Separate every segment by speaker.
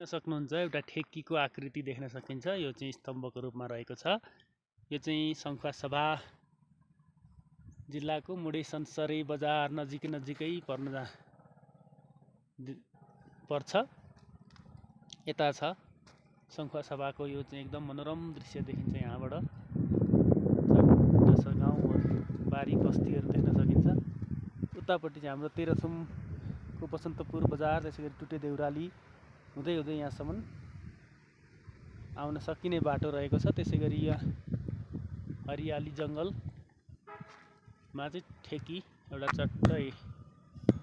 Speaker 1: सक्नुहुन्छ एउटा ठेक्कीको आकृति देख्न सकिन्छ। यो चाहिँ स्तम्भको रूपमा रहेको छ। यो चाहिँ सङ्खुवासभा जिल्लाको मुडे सन्सरै बजार नजिकै पर्छ। यता छ सङ्खुवासभाको यो चाहिँ एकदम मनोरम दृश्य देखिन्छ। यहाँबाट गाउँ बारी बस्तीहरू देख्न सकिन्छ। उतापट्टि चाहिँ हाम्रो तेह्रथुमको बसन्तपुर बजार, त्यसैगरी टुटे देउराली हुँदै यहाँसम्म आउन सकिने बाटो रहेको छ। त्यसैगरी यहाँ हरियाली जङ्गलमा चाहिँ ठेकी एउटा चट्टै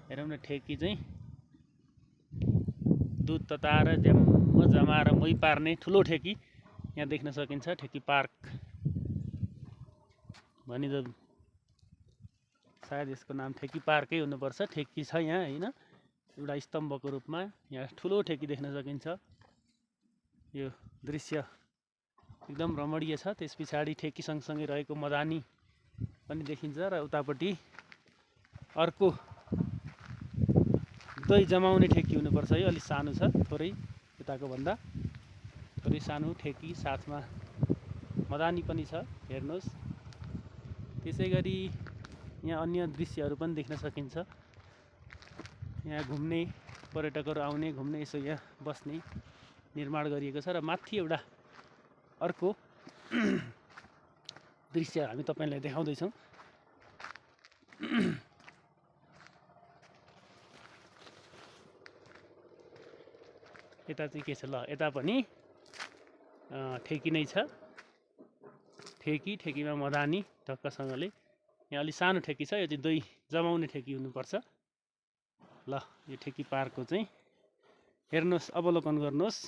Speaker 1: हेरौँ न। ठेकी चाहिँ दुध तताएर जमाएर मही पार्ने ठुलो ठेकी यहाँ देख्न सकिन्छ। ठेकी पार्क भनिन्छ, सायद यसको नाम ठेकी पार्कै हुनुपर्छ। ठेकी छ यहाँ होइन, एउटा स्तम्भको रूपमा यहाँ ठुलो ठेकी देख्न सकिन्छ। यो दृश्य एकदम रमणीय छ। त्यस पछाडि ठेकी सँगसँगै रहेको मदानी पनि देखिन्छ र उतापट्टि अर्को दही जमाउने ठेकी हुनुपर्छ। यो अलि सानो छ, थोरै यताको भन्दा थोरै सानो ठेकी, साथमा मदानी पनि छ। हेर्नुहोस्, त्यसैगरी यहाँ अन्य दृश्यहरू पनि देख्न सकिन्छ। यहाँ घुम्ने पर्यटकहरू आउने, घुम्ने, यसो यहाँ बस्ने निर्माण गरिएको छ। र माथि एउटा अर्को दृश्य हामी तपाईँलाई देखाउँदैछौँ। यता चाहिँ के छ ल, यता पनि ठेकी नै छ। ठेकीमा मदानी ढक्कसँगले। यहाँ अलि सानो ठेकी छ, यो चाहिँ दही जमाउने ठेकी हुनुपर्छ। ल, यो ठेकी पार्कको चाहिँ हेर्नुहोस्, अवलोकन गर्नुहोस्।